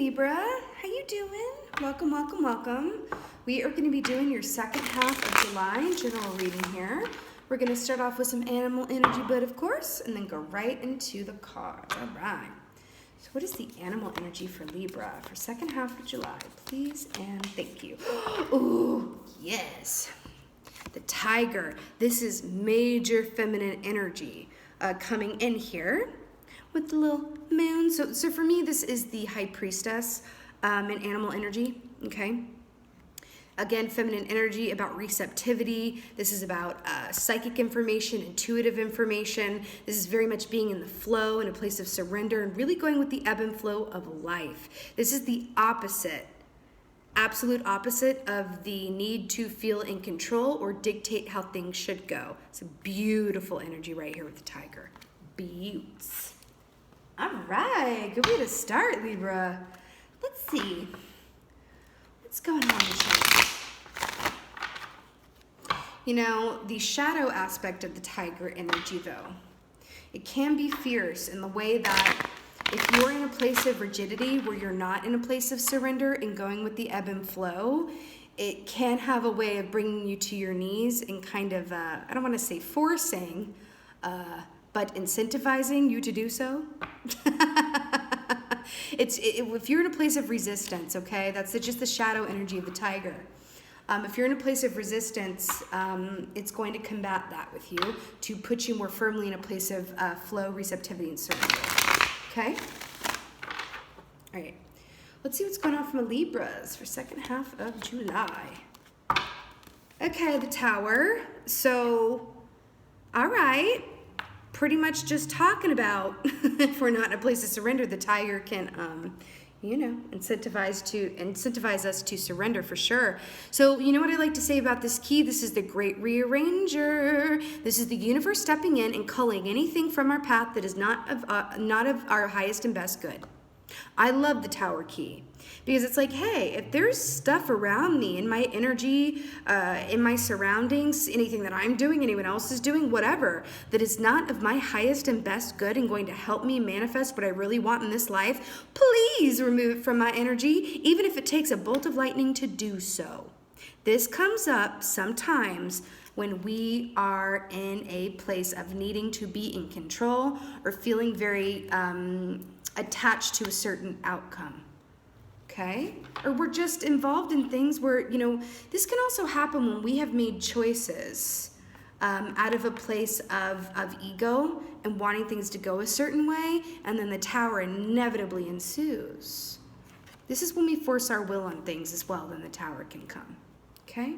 Libra. How you doing? Welcome, welcome, welcome. We are going to be doing your second half of July general reading here. We're going to start off with some animal energy, but of course, and then go right into the cards. All right. So what is the animal energy for Libra for second half of July? Please and thank you. Ooh, yes. The tiger. This is major feminine energy coming in here with the little moon. So for me, this is the high priestess in animal energy, okay? Again, feminine energy about receptivity. This is about psychic information, intuitive information. This is very much being in the flow, in a place of surrender, and really going with the ebb and flow of life. This is the opposite, absolute opposite of the need to feel in control or dictate how things should go. It's a beautiful energy right here with the tiger. Beauts. All right, good way to start, Libra. Let's see. What's going on, Michelle? You know, the shadow aspect of the tiger energy, though, it can be fierce in the way that if you're in a place of rigidity where you're not in a place of surrender and going with the ebb and flow, it can have a way of bringing you to your knees and kind of, I don't want to say forcing, but incentivizing you to do so. If you're in a place of resistance, okay, that's just the shadow energy of the tiger. If you're in a place of resistance, it's going to combat that with you to put you more firmly in a place of flow, receptivity, and surrender. Okay? All right. Let's see what's going on from the Libras for second half of July. Okay, the Tower. So, all right. Pretty much just talking about if we're not in a place of surrender, the tiger can, incentivize us to surrender for sure. So you know what I like to say about this key? This is the great rearranger. This is the universe stepping in and culling anything from our path that is not of our highest and best good. I love the Tower key because it's like, hey, if there's stuff around me in my energy, in my surroundings, anything that I'm doing, anyone else is doing, whatever, that is not of my highest and best good and going to help me manifest what I really want in this life, please remove it from my energy, even if it takes a bolt of lightning to do so. This comes up sometimes when we are in a place of needing to be in control or feeling very attached to a certain outcome, okay? Or we're just involved in things where, this can also happen when we have made choices out of a place of ego and wanting things to go a certain way, and then the Tower inevitably ensues. This is when we force our will on things as well, then the Tower can come, okay?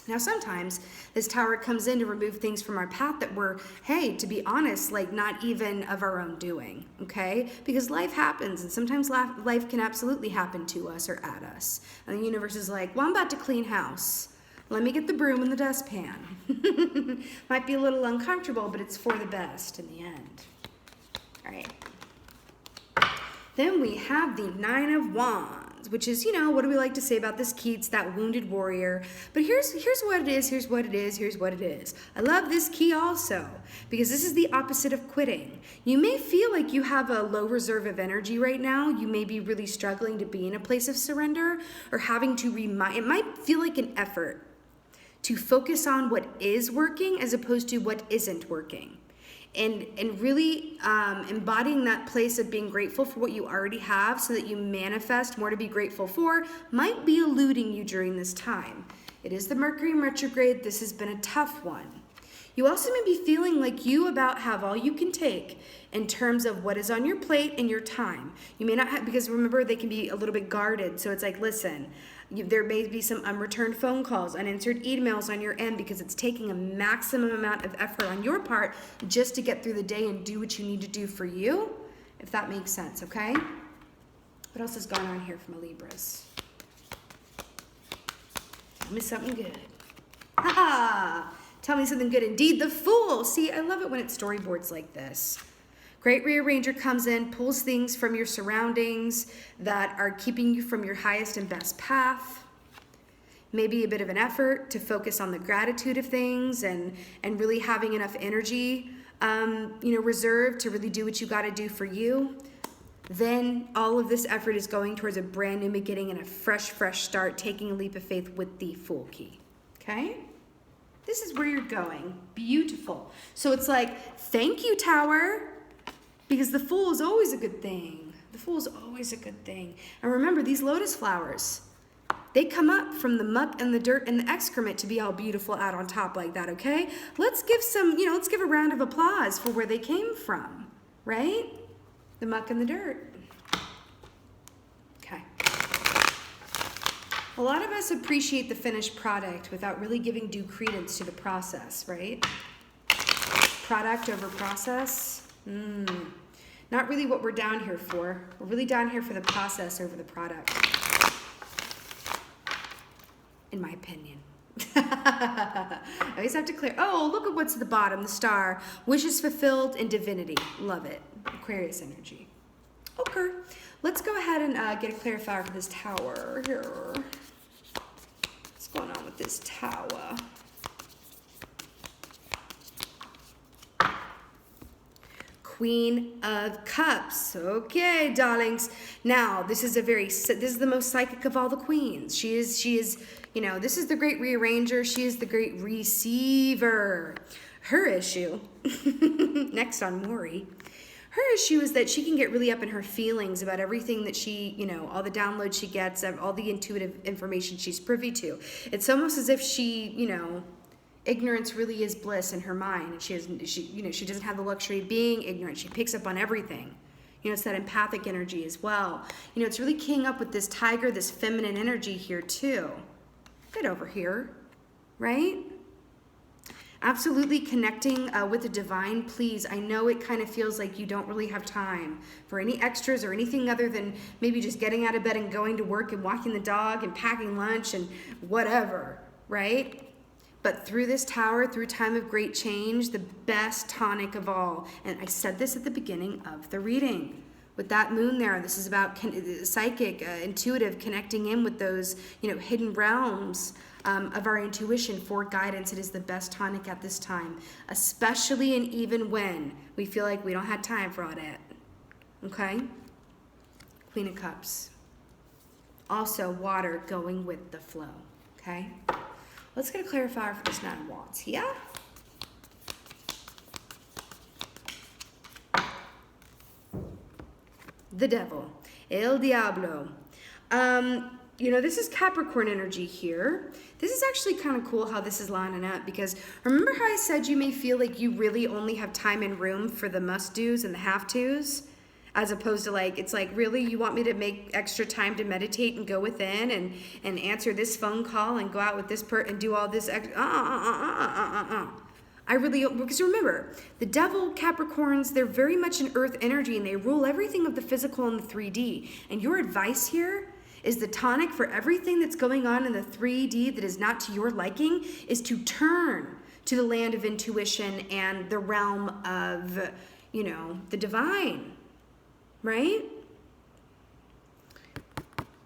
Now, sometimes this Tower comes in to remove things from our path that were, hey, to be honest, like not even of our own doing, okay? Because life happens, and sometimes life can absolutely happen to us or at us. And the universe is like, well, I'm about to clean house. Let me get the broom and the dustpan. Might be a little uncomfortable, but it's for the best in the end. All right. Then we have the Nine of Wands, which is, what do we like to say about this key? It's that wounded warrior. But here's what it is, here's what it is, here's what it is. I love this key also, because this is the opposite of quitting. You may feel like you have a low reserve of energy right now. You may be really struggling to be in a place of surrender or having to it might feel like an effort to focus on what is working as opposed to what isn't working. And really embodying that place of being grateful for what you already have so that you manifest more to be grateful for might be eluding you during this time. It is the Mercury in retrograde. This has been a tough one. You also may be feeling like you about have all you can take in terms of what is on your plate and your time. You may not have, because remember, they can be a little bit guarded. So it's like, listen, there may be some unreturned phone calls, unanswered emails on your end because it's taking a maximum amount of effort on your part just to get through the day and do what you need to do for you, if that makes sense, okay? What else is going on here from a Libras? Tell me something good. Ha-ha! Tell me something good indeed. The Fool. See, I love it when it's storyboards like this. Great rearranger comes in, pulls things from your surroundings that are keeping you from your highest and best path. Maybe a bit of an effort to focus on the gratitude of things and really having enough energy, reserved to really do what you got to do for you. then all of this effort is going towards a brand new beginning and a fresh start, taking a leap of faith with the Fool key. Okay? This is where you're going. Beautiful. So it's like, thank you, Tower, because the Fool is always a good thing. The Fool is always a good thing. And remember, these lotus flowers, they come up from the muck and the dirt and the excrement to be all beautiful out on top like that, okay? Let's give let's give a round of applause for where they came from, right? The muck and the dirt. Okay. A lot of us appreciate the finished product without really giving due credence to the process, right? Product over process. Not really what we're down here for. We're really down here for the process over the product, in my opinion. I always have to clear. Oh, look at what's at the bottom, the star. Wishes fulfilled in divinity. Love it. Aquarius energy. Okay. Let's go ahead and get a clarifier for this Tower here. What's going on with this Tower? Queen of Cups. Okay, darlings. Now, this is the most psychic of all the queens. She is, this is the great rearranger. She is the great receiver. Her issue, next on Maury, her issue is that she can get really up in her feelings about everything that she, all the downloads she gets, all the intuitive information she's privy to. It's almost as if she, ignorance really is bliss in her mind. And she doesn't have the luxury of being ignorant. She picks up on everything. It's that empathic energy as well. It's really keying up with this tiger, this feminine energy here too. Get over here, right? Absolutely connecting with the divine. Please, I know it kind of feels like you don't really have time for any extras or anything other than maybe just getting out of bed and going to work and walking the dog and packing lunch and whatever, right? But through this Tower, through time of great change, the best tonic of all. And I said this at the beginning of the reading. With that moon there, this is about psychic, intuitive, connecting in with those, hidden realms of our intuition for guidance. It is the best tonic at this time, especially and even when we feel like we don't have time for all that. Okay? Queen of Cups. Also, water going with the flow. Okay? Let's get a clarifier for this Nine of Wands. Yeah? The Devil. El Diablo. This is Capricorn energy here. This is actually kind of cool how this is lining up, because remember how I said you may feel like you really only have time and room for the must-dos and the have-tos? As opposed to it's really, you want me to make extra time to meditate and go within and answer this phone call and go out with this and do all this I really, because remember, the Devil, Capricorns, they're very much an earth energy and they rule everything of the physical and the 3D. And your advice here is the tonic for everything that's going on in the 3D that is not to your liking is to turn to the land of intuition and the realm of, the divine. Right?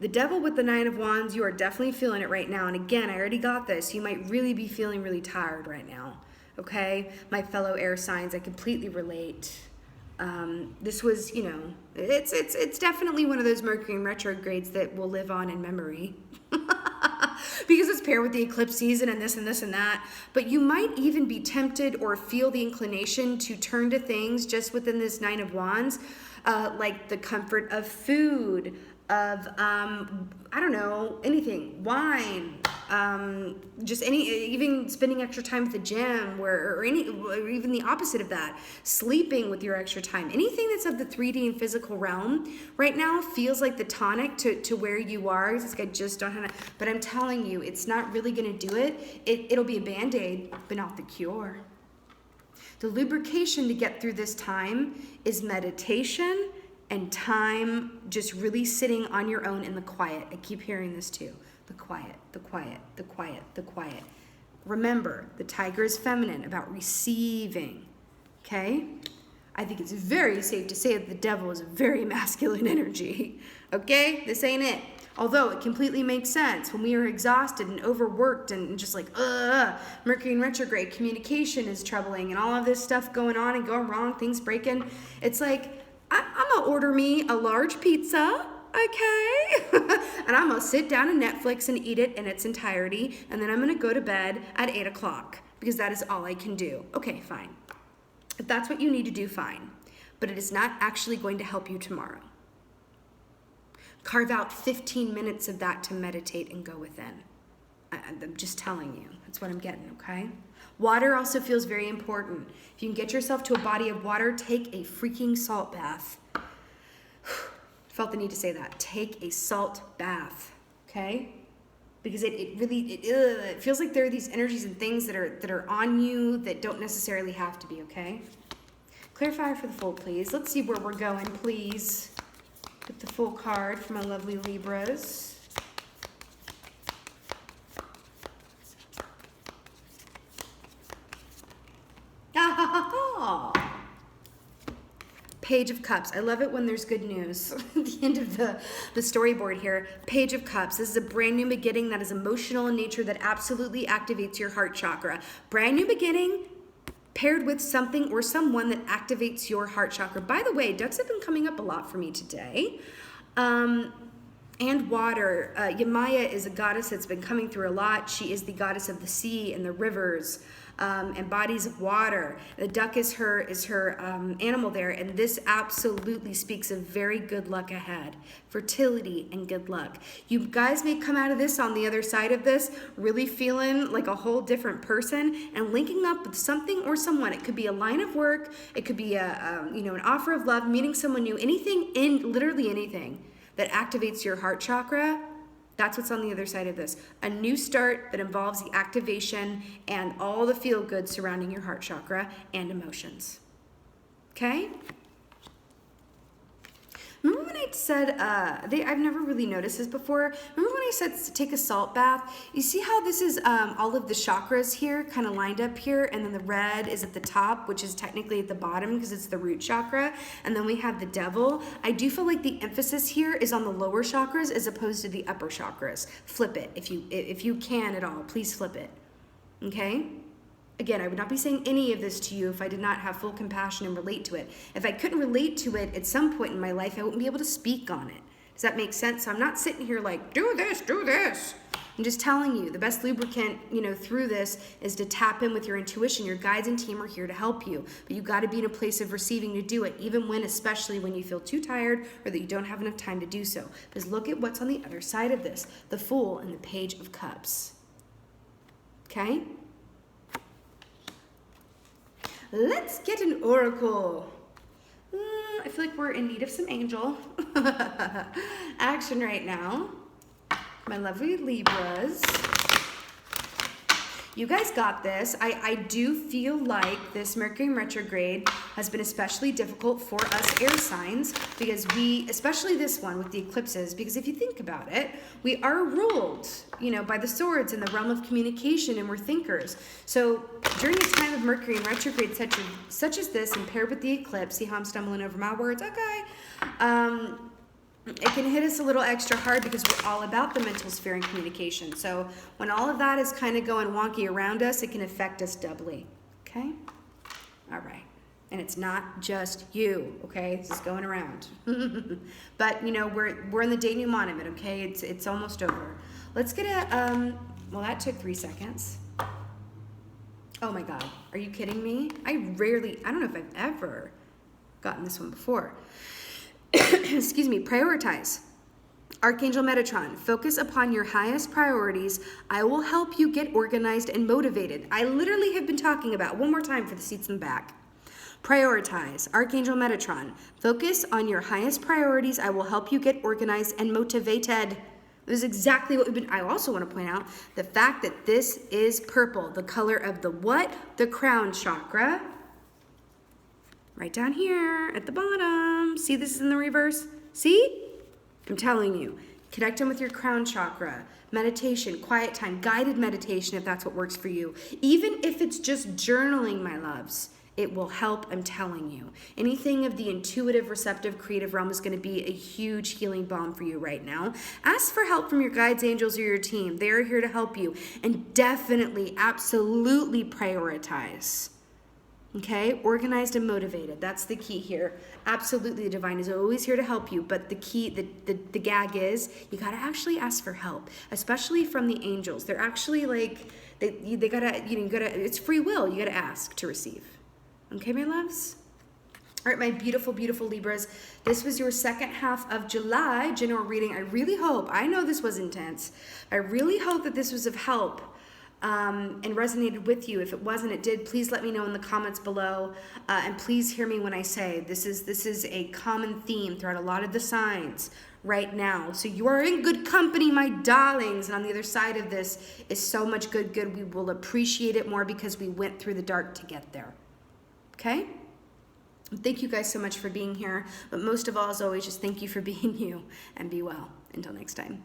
The Devil with the Nine of Wands, you are definitely feeling it right now. And again, I already got this. You might really be feeling really tired right now. Okay? My fellow air signs, I completely relate. This was, it's definitely one of those Mercury in retrogrades that will live on in memory. Because it's paired with the eclipse season and this and this and that. But you might even be tempted or feel the inclination to turn to things just within this Nine of Wands, like the comfort of food, of, anything, wine, just even spending extra time at the gym or even the opposite of that, sleeping with your extra time. Anything that's of the 3D and physical realm right now feels like the tonic to where you are. It's like I just don't have, but I'm telling you, it's not really going to do it. It'll be a Band-Aid, but not the cure. The lubrication to get through this time is meditation and time just really sitting on your own in the quiet. I keep hearing this too. The quiet, the quiet, the quiet, the quiet. Remember, the tiger is feminine, about receiving, okay? I think it's very safe to say that the Devil is a very masculine energy, okay? This ain't it. Although it completely makes sense when we are exhausted and overworked and just Mercury in retrograde, communication is troubling and all of this stuff going on and going wrong, things breaking. It's like, I'm gonna order me a large pizza, okay? And I'm gonna sit down and Netflix and eat it in its entirety, and then I'm gonna go to bed at 8 o'clock because that is all I can do. Okay, fine. If that's what you need to do, fine. But it is not actually going to help you tomorrow. Carve out 15 minutes of that to meditate and go within. I'm just telling you. That's what I'm getting, okay? Water also feels very important. If you can get yourself to a body of water, take a freaking salt bath. Felt the need to say that. Take a salt bath, okay? Because it feels like there are these energies and things that are on you that don't necessarily have to be, okay? Clarifier for the full, please. Let's see where we're going, please. Get the full card for my lovely Libras. Page of Cups. I love it when there's good news. At the end of the storyboard here, Page of Cups. This is a brand new beginning that is emotional in nature that absolutely activates your heart chakra. Brand new beginning paired with something or someone that activates your heart chakra. By the way, ducks have been coming up a lot for me today. And water. Yamaya is a goddess that's been coming through a lot. She is the goddess of the sea and the rivers. And bodies of water. The duck is her animal there, and this absolutely speaks of very good luck ahead, fertility and good luck. You guys may come out of this on the other side of this really feeling like a whole different person and linking up with something or someone. It could be a line of work, it could be an offer of love, meeting someone new, literally anything that activates your heart chakra. That's what's on the other side of this. A new start that involves the activation and all the feel-good surrounding your heart chakra and emotions. Okay? Remember when I said, I've never really noticed this before. Remember when I said to take a salt bath? You see how this is all of the chakras here kind of lined up here, and then the red is at the top, which is technically at the bottom because it's the root chakra, and then we have the devil. I do feel like the emphasis here is on the lower chakras as opposed to the upper chakras. Flip it if you can at all. Please flip it. Okay? Again, I would not be saying any of this to you if I did not have full compassion and relate to it. If I couldn't relate to it at some point in my life, I wouldn't be able to speak on it. Does that make sense? So I'm not sitting here like, do this, do this. I'm just telling you, the best lubricant, through this is to tap in with your intuition. Your guides and team are here to help you. But you got to be in a place of receiving to do it, especially when you feel too tired or that you don't have enough time to do so. Because look at what's on the other side of this, the Fool and the Page of Cups. Okay? Let's get an oracle. I feel like we're in need of some angel action right now. My lovely Libras. You guys got this. I do feel like this Mercury in retrograde has been especially difficult for us air signs because especially this one with the eclipses, because if you think about it, we are ruled, by the swords in the realm of communication, and we're thinkers. So during a time of Mercury in retrograde such as this, and paired with the eclipse, see how I'm stumbling over my words? Okay. It can hit us a little extra hard because we're all about the mental sphere and communication. So when all of that is kind of going wonky around us, it can affect us doubly. Okay? All right. And it's not just you, okay? This is going around. But, we're in the denouement of it, okay? It's almost over. Let's get well, that took 3 seconds. Oh my God. Are you kidding me? I don't know if I've ever gotten this one before. Excuse me, prioritize. Archangel Metatron, focus upon your highest priorities. I will help you get organized and motivated. I literally have been talking about, one more time for the seats in the back. Prioritize. Archangel Metatron, focus on your highest priorities. I will help you get organized and motivated. This is exactly what we've been. I also want to point out the fact that this is purple, the color of the what? The crown chakra. Right down here at the bottom. See, this is in the reverse. See? I'm telling you. Connecting with your crown chakra. Meditation, quiet time, guided meditation if that's what works for you. Even if it's just journaling, my loves, it will help, I'm telling you. Anything of the intuitive, receptive, creative realm is going to be a huge healing balm for you right now. Ask for help from your guides, angels, or your team. They are here to help you. And definitely, absolutely prioritize. Okay, organized and motivated. That's the key here. Absolutely, the divine is always here to help you, but the key, the gag is you gotta actually ask for help, especially from the angels. They're actually like, they gotta, you gotta, it's free will. You gotta ask to receive. Okay, my loves? All right, my beautiful, beautiful Libras. This was your second half of July general reading. I really hope, I know this was intense. I really hope that this was of help. And resonated with you. If it wasn't, it did. Please let me know in the comments below, and please hear me when I say this is a common theme throughout a lot of the signs right now. So you are in good company, my darlings. And on the other side of this is so much good. We will appreciate it more because we went through the dark to get there. Okay? Thank you guys so much for being here. But most of all, as always, just thank you for being you, and be well. Until next time.